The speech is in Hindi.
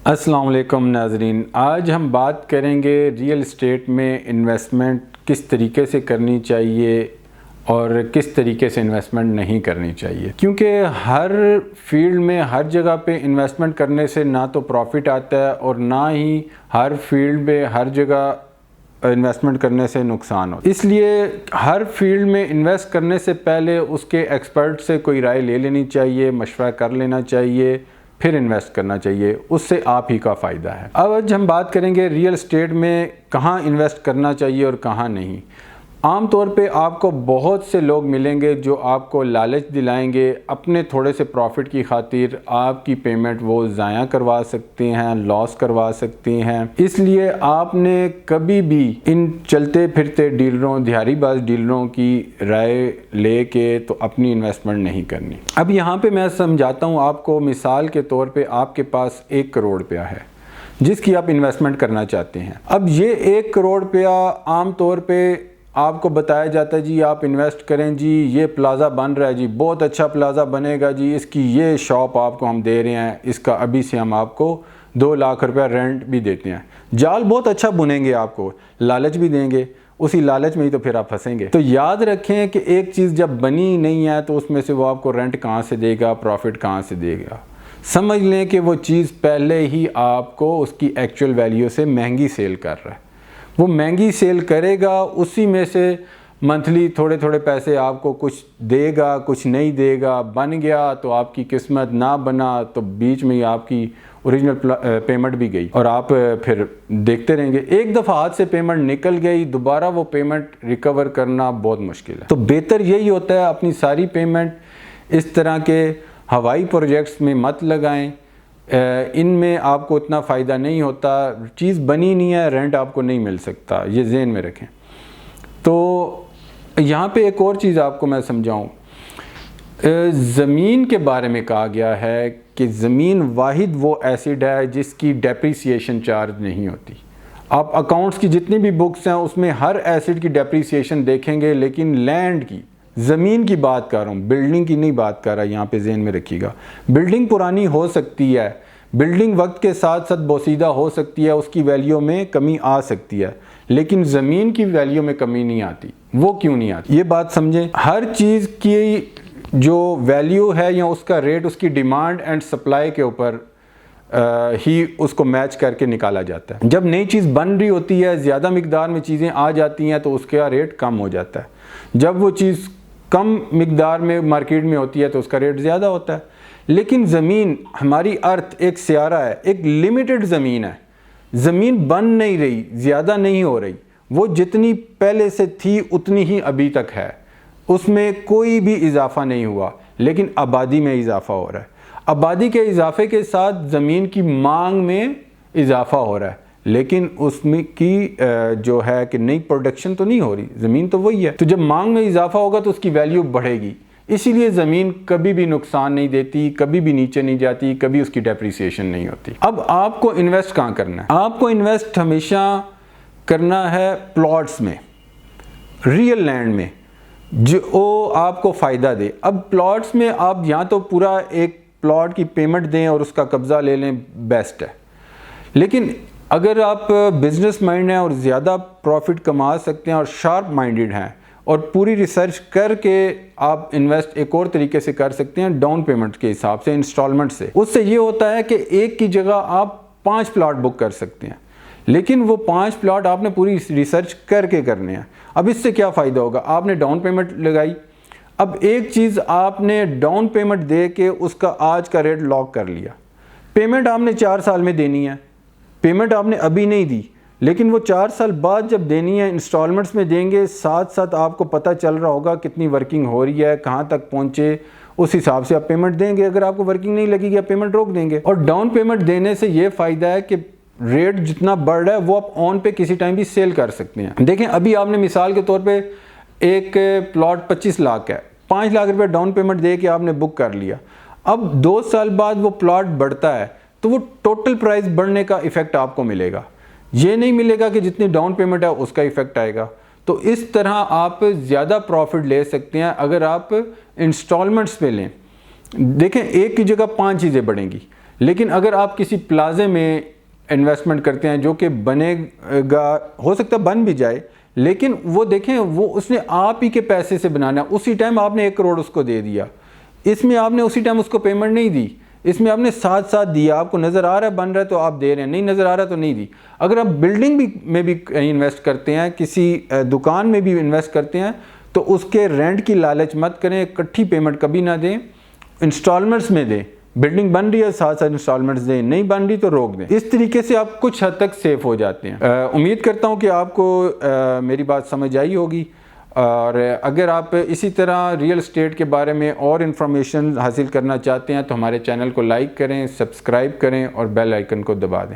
अस्सलाम वालेकुम नाज़रीन, आज हम बात करेंगे रियल इस्टेट में इन्वेस्टमेंट किस तरीके से करनी चाहिए और किस तरीके से इन्वेस्टमेंट नहीं करनी चाहिए। क्योंकि हर फील्ड में हर जगह पे इन्वेस्टमेंट करने से ना तो प्रॉफिट आता है और ना ही हर फील्ड में हर जगह इन्वेस्टमेंट करने से नुकसान हो। इसलिए हर फील्ड में इन्वेस्ट करने से पहले उसके एक्सपर्ट से कोई राय ले लेनी चाहिए, मशवरा कर लेना चाहिए, फिर इन्वेस्ट करना चाहिए। उससे आप ही का फ़ायदा है। अब आज हम बात करेंगे रियल एस्टेट में कहाँ इन्वेस्ट करना चाहिए और कहाँ नहीं। आम तौर पे आपको बहुत से लोग मिलेंगे जो आपको लालच दिलाएंगे, अपने थोड़े से प्रॉफिट की खातिर आपकी पेमेंट वो ज़ाया करवा सकते हैं, लॉस करवा सकते हैं। इसलिए आपने कभी भी इन चलते फिरते डीलरों, दिहाड़ीबाज डीलरों की राय लेके तो अपनी इन्वेस्टमेंट नहीं करनी। अब यहाँ पे मैं समझाता हूँ आपको। मिसाल के तौर पे आपके पास 1 करोड़ रुपया है जिसकी आप इन्वेस्टमेंट करना चाहते हैं। अब ये 1 करोड़ रुपया आम तौर पे आपको बताया जाता है, जी आप इन्वेस्ट करें, जी ये प्लाज़ा बन रहा है, जी बहुत अच्छा प्लाज़ा बनेगा, जी इसकी ये शॉप आपको हम दे रहे हैं, इसका अभी से हम आपको 2 लाख रुपया रेंट भी देते हैं। जाल बहुत अच्छा बुनेंगे, आपको लालच भी देंगे, उसी लालच में ही तो फिर आप फंसेंगे। तो याद रखें कि एक चीज़ जब बनी नहीं है तो उसमें से वो आपको रेंट कहाँ से देगा, प्रॉफिट कहाँ से देगा। समझ लें कि वो चीज़ पहले ही आपको उसकी एक्चुअल वैल्यू से महंगी सेल कर रहा है। वो महंगी सेल करेगा, उसी में से मंथली थोड़े थोड़े पैसे आपको कुछ देगा, कुछ नहीं देगा। बन गया तो आपकी किस्मत, ना बना तो बीच में ही आपकी ओरिजिनल पेमेंट भी गई और आप फिर देखते रहेंगे। एक दफ़ा हाथ से पेमेंट निकल गई, दोबारा वो पेमेंट रिकवर करना बहुत मुश्किल है। तो बेहतर यही होता है अपनी सारी पेमेंट इस तरह के हवाई प्रोजेक्ट्स में मत लगाएं। इनमें आपको इतना फ़ायदा नहीं होता, चीज़ बनी नहीं है, रेंट आपको नहीं मिल सकता, ये ज़हन में रखें। तो यहाँ पे एक और चीज़ आपको मैं समझाऊँ। ज़मीन के बारे में कहा गया है कि ज़मीन वाहिद वो एसिड है जिसकी डेप्रिसिएशन चार्ज नहीं होती। आप अकाउंट्स की जितनी भी बुक्स हैं उसमें हर एसिड की डेप्रिसिएशन देखेंगे, लेकिन लैंड की, ज़मीन की बात कर रहा हूँ, बिल्डिंग की नहीं बात कर रहा, यहाँ पे ज़हन में रखिएगा। बिल्डिंग पुरानी हो सकती है, बिल्डिंग वक्त के साथ साथ बोसीदा हो सकती है, उसकी वैल्यू में कमी आ सकती है, लेकिन ज़मीन की वैल्यू में कमी नहीं आती। वो क्यों नहीं आती, ये बात समझें। हर चीज़ की जो वैल्यू है या उसका रेट उसकी डिमांड एंड सप्लाई के ऊपर ही उसको मैच करके निकाला जाता है। जब नई चीज़ बन रही होती है, ज़्यादा मिकदार में चीज़ें आ जाती हैं तो उसका रेट कम हो जाता है। जब वो चीज़ कम मिकदार में मार्केट में होती है तो उसका रेट ज़्यादा होता है। लेकिन ज़मीन, हमारी अर्थ एक सियारा है, एक लिमिटेड ज़मीन है। ज़मीन बन नहीं रही, ज़्यादा नहीं हो रही, वो जितनी पहले से थी उतनी ही अभी तक है, उसमें कोई भी इजाफा नहीं हुआ, लेकिन आबादी में इजाफा हो रहा है। आबादी के इजाफे के साथ ज़मीन की मांग में इजाफा हो रहा है, लेकिन उसमें की जो है कि नई प्रोडक्शन तो नहीं हो रही, ज़मीन तो वही है। तो जब मांग में इजाफा होगा तो उसकी वैल्यू बढ़ेगी। इसीलिए ज़मीन कभी भी नुकसान नहीं देती, कभी भी नीचे नहीं जाती, कभी उसकी डेप्रिसिएशन नहीं होती। अब आपको इन्वेस्ट कहाँ करना है? आपको इन्वेस्ट हमेशा करना है प्लॉट्स में, रियल लैंड में, जो आपको फ़ायदा दे। अब प्लॉट्स में आप या तो पूरा एक प्लॉट की पेमेंट दें और उसका कब्ज़ा ले लें, बेस्ट है। लेकिन अगर आप बिजनेस माइंड हैं और ज़्यादा प्रॉफिट कमा सकते हैं और शार्प माइंडेड हैं और पूरी रिसर्च करके आप इन्वेस्ट एक और तरीके से कर सकते हैं, डाउन पेमेंट के हिसाब से, इंस्टॉलमेंट से। उससे ये होता है कि एक की जगह आप 5 प्लॉट बुक कर सकते हैं, लेकिन वो 5 प्लॉट आपने पूरी रिसर्च करके करने हैं। अब इससे क्या फ़ायदा होगा? आपने डाउन पेमेंट लगाई, अब एक चीज़ आपने डाउन पेमेंट दे के उसका आज का रेट लॉक कर लिया। पेमेंट आपने 4 साल में देनी है, पेमेंट आपने अभी नहीं दी, लेकिन वो 4 साल बाद जब देनी है इंस्टॉलमेंट्स में देंगे। साथ साथ आपको पता चल रहा होगा कितनी वर्किंग हो रही है, कहाँ तक पहुँचे, उस हिसाब से आप पेमेंट देंगे। अगर आपको वर्किंग नहीं लगेगी आप पेमेंट रोक देंगे। और डाउन पेमेंट देने से ये फ़ायदा है कि रेट जितना बढ़ रहा है वो आप ऑन पे किसी टाइम भी सेल कर सकते हैं। देखें, अभी आपने मिसाल के तौर पर एक प्लॉट 25 लाख है, 5 लाख रुपये डाउन पेमेंट दे के आपने बुक कर लिया। अब 2 साल बाद वो प्लॉट बढ़ता है तो वो टोटल प्राइस बढ़ने का इफेक्ट आपको मिलेगा। ये नहीं मिलेगा कि जितनी डाउन पेमेंट है उसका इफेक्ट आएगा। तो इस तरह आप ज़्यादा प्रॉफिट ले सकते हैं अगर आप इंस्टॉलमेंट्स पे लें। देखें, एक की जगह 5 चीज़ें बढ़ेंगी, लेकिन अगर आप किसी प्लाजे में इन्वेस्टमेंट करते हैं जो कि बनेगा, हो सकता है बन भी जाए, लेकिन वो देखें वो उसने आप ही के पैसे से बनाना, उसी टाइम आपने 1 करोड़ उसको दे दिया, इसमें आपने उसी टाइम उसको पेमेंट नहीं दी, इसमें आपने साथ साथ दिया, आपको नज़र आ रहा है बन रहा है तो आप दे रहे हैं, नहीं नज़र आ रहा तो नहीं दी। अगर आप बिल्डिंग में भी इन्वेस्ट करते हैं, किसी दुकान में भी इन्वेस्ट करते हैं, तो उसके रेंट की लालच मत करें, इकट्ठी पेमेंट कभी ना दें, इंस्टॉलमेंट्स में दें। बिल्डिंग बन रही है साथ साथ इंस्टॉलमेंट्स दें, नहीं बन रही तो रोक दें। इस तरीके से आप कुछ हद तक सेफ हो जाते हैं। उम्मीद करता हूँ कि आपको मेरी बात समझ आई होगी, और अगर आप इसी तरह रियल एस्टेट के बारे में और इन्फॉर्मेशन हासिल करना चाहते हैं तो हमारे चैनल को लाइक करें, सब्सक्राइब करें और बेल आइकन को दबा दें।